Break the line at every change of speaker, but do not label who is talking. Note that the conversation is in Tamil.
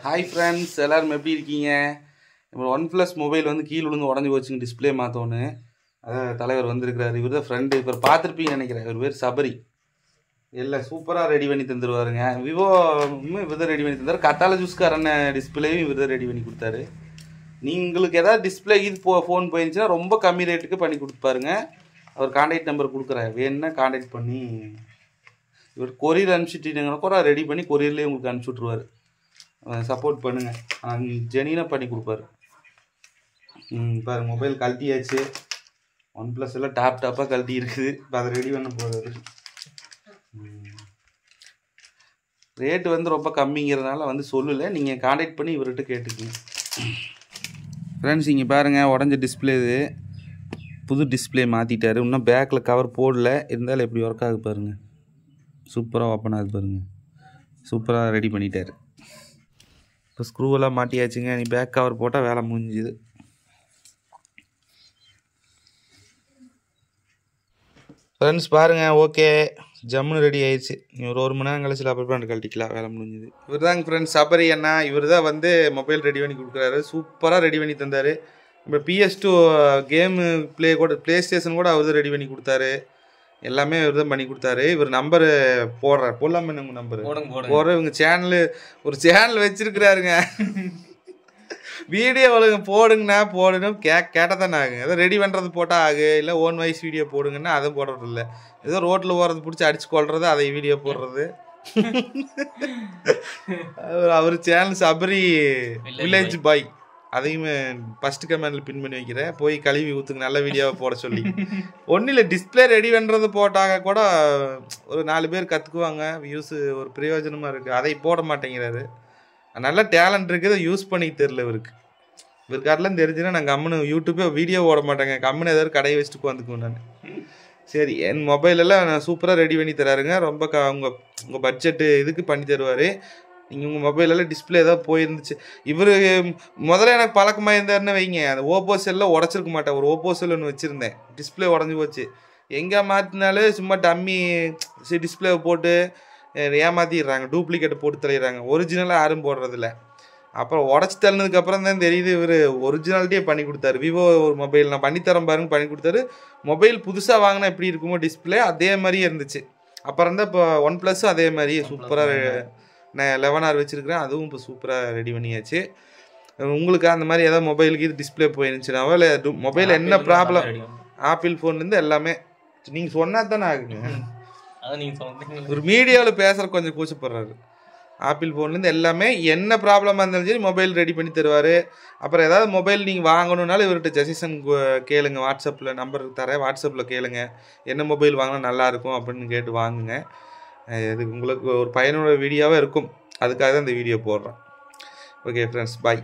ஹாய் ஃப்ரெண்ட்ஸ், எல்லோரும் எப்படி இருக்கீங்க? இப்போ OnePlus மொபைல் வந்து கீழே விழுந்து உடஞ்சி போச்சுங்க, டிஸ்பிளே மாற்றோன்னு. அதான் தலைவர் வந்திருக்கிறாரு. இவர் தான் ஃப்ரெண்டு. இப்போ பார்த்துருப்பீங்கன்னு நினைக்கிறேன். இவர் பேர் சபரி. இல்லை, சூப்பராக ரெடி பண்ணி தந்துடுவாருங்க. விவோ இவர் தான் ரெடி பண்ணி தந்தார். கத்தால ஜூஸ்காரன டிஸ்பிளேயும் இவர் தான் ரெடி பண்ணி கொடுத்தாரு. உங்களுக்கு ஏதாவது டிஸ்பிளே இது ஃபோன் போயிருந்துச்சுன்னா ரொம்ப கம்மி ரேட்டுக்கு பண்ணி கொடுப்பாருங்க. அவர் கான்டாக்ட் நம்பர் கொடுக்குறாரு, வேணுன்னா கான்டாக்ட் பண்ணி இவர் கொரியர் அனுப்பிச்சிட்டிங்கன்னா கூட ரெடி பண்ணி கொரியர்லேயே உங்களுக்கு அனுப்பிச்சி விட்ருவார். சப்போர்ட் பண்ணுங்கள், ஜெனினாக பண்ணி கொடுப்பாரு. பாரு, மொபைல் கழட்டியாச்சு. OnePlus எல்லாம் டாப்பாக கழட்டி இருக்குது. இப்போ அதை ரெடி பண்ண போகிறாரு. ரேட்டு வந்து ரொம்ப கம்மிங்கிறதுனால வந்து சொல்லலை. நீங்கள் கான்டாக்ட் பண்ணி இவர்கிட்ட கேட்டுக்கோங்க. ஃப்ரெண்ட்ஸ், இங்கே பாருங்கள், உடஞ்ச டிஸ்பிளே இது. புது டிஸ்பிளே மாற்றிட்டாரு. இன்னும் பேக்கில் கவர் போடல, இருந்தாலும் எப்படி ஒர்க் ஆகுது பாருங்கள். சூப்பராக ஓப்பன் ஆகுது பாருங்கள். சூப்பராக ரெடி பண்ணிட்டார். இப்போ ஸ்க்ரூவெல்லாம் மாட்டியாச்சுங்க. நீ பேக் கவர் போட்டால் வேலை முடிஞ்சுது. ஃப்ரெண்ட்ஸ் பாருங்கள், ஓகே, ஜம்முன்னு ரெடி ஆயிடுச்சு. ஒரு மணி நேரம் கழிச்சு அப்புறம் பண்ணி கழட்டிக்கலாம், வேலை முடிஞ்சுது. இவர் தாங்க ஃப்ரெண்ட்ஸ் சபரி அண்ணா. இவர் தான் வந்து மொபைல் ரெடி பண்ணி கொடுக்குறாரு. சூப்பராக ரெடி பண்ணி தந்தார். இப்போ PS2 கேமு ப்ளே ஸ்டேஷன் கூட அவர் தான் ரெடி பண்ணி கொடுத்தாரு. எல்லாமே இவர் தான் பண்ணி கொடுத்தாரு. இவர் நம்பரு போடலாமே, உங்கள் நம்பரு போடுற. இவங்க ஒரு சேனல் வச்சிருக்கிறாருங்க. வீடியோ ஒழுங்கு போடுங்கண்ணா கேட்டால் தானே ஆகுங்க. ஏதோ ரெடி பண்ணுறது போட்டால் ஆகு, இல்லை ஓன் வாய்ஸ் வீடியோ போடுங்கன்னா அதுவும் போடுறது இல்லை. ஏதோ ரோட்டில் போகிறது பிடிச்சி அடிச்சு கொள்றது, அதை வீடியோ போடுறது. அவர் சேனல் சபரி வில்லேஜ் பாய். அதையுமே ஃபஸ்ட்டு கமெண்டில் பின் பண்ணி வைக்கிறேன். போய் கழுவி ஊற்றுங்க, நல்ல வீடியோவை போட சொல்லி. ஒன்றும் இல்லை, டிஸ்பிளே ரெடி பண்ணுறது போட்டாங்க கூட ஒரு 4 பேர் கற்றுக்குவாங்க. வியூஸு ஒரு பிரயோஜனமாக இருக்குது. அதை போட மாட்டேங்கிறாரு. நல்ல டேலண்ட் இருக்குது, யூஸ் பண்ணி தெரில இவருக்கு. இவருக்காரெலாம் தெரிஞ்சுன்னா நான் கம்முன்னு யூடியூப்பே வீடியோ ஓட மாட்டேங்க. கம்முன்னு ஏதாவது கடையை வச்சுட்டு உட்காந்துக்குவேன் நான். சரி, என் மொபைலெல்லாம் நான் சூப்பராக ரெடி பண்ணி தராருங்க. ரொம்ப உங்கள் பட்ஜெட்டு இதுக்கு பண்ணி தருவார். நீங்கள் உங்கள் மொபைலெல்லாம் டிஸ்பிளே ஏதாவது போயிருந்துச்சு. இவர் முதல்ல எனக்கு பழக்கமாக இருந்தாருன்னு வைங்க, அந்த ஓப்போ செல்லில் உடச்சிருக்க மாட்டேன். ஒரு ஓப்போ செல் ஒன்று வச்சுருந்தேன், டிஸ்பிளே உடஞ்சி போச்சு. எங்கே மாற்றினாலே சும்மா டம்மி டிஸ்பிளேவை போட்டு ஏமாற்றிடுறாங்க, டூப்ளிகேட்டை போட்டு தள்ளிடுறாங்க. ஒரிஜினலாக யாரும் போடுறதில்ல. அப்புறம் உடச்சி தள்ளினதுக்கப்புறம் தான் தெரியுது இவர் ஒரிஜினாலிட்டியே பண்ணி கொடுத்தாரு. விவோ ஒரு மொபைல் நான் பண்ணித்தரேன் பாருங்க பண்ணி கொடுத்தாரு. மொபைல் புதுசாக வாங்கினா எப்படி இருக்குமோ டிஸ்பிளே அதே மாதிரியே இருந்துச்சு. அப்புறம் தான் இப்போ OnePlus அதே மாதிரி சூப்பராக நான் 11R வச்சுருக்கிறேன். அதுவும் இப்போ சூப்பராக ரெடி பண்ணியாச்சு. உங்களுக்கு அந்த மாதிரி ஏதாவது மொபைலுக்கு இது டிஸ்பிளே போயிருந்துச்சுனாவோ, இல்லை மொபைல் என்ன ப்ராப்ளம், ஆப்பிள் ஃபோன்லேருந்து எல்லாமே நீங்கள் சொன்னால் தானே ஆகுங்க. ஒரு மீடியாவில் பேசுகிற கொஞ்சம் கூச்சப்படுறாரு. ஆப்பிள் ஃபோன்லேருந்து எல்லாமே என்ன ப்ராப்ளமாக இருந்தாலும் சரி மொபைல் ரெடி பண்ணி தருவார். அப்புறம் ஏதாவது மொபைல் நீங்கள் வாங்கணுன்னாலும் இவர்கிட்ட சஜஷன் கேளுங்க. வாட்ஸ்அப்பில் நம்பர் தரேன், வாட்ஸ்அப்பில் கேளுங்க. என்ன மொபைல் வாங்கினா நல்லாயிருக்கும் அப்படின்னு கேட்டு வாங்குங்க. இது உங்களுக்கு ஒரு பயனுள்ள வீடியோவாக இருக்கும். அதுக்காக தான் இந்த வீடியோ போடுறேன். ஓகே ஃப்ரெண்ட்ஸ், பாய்.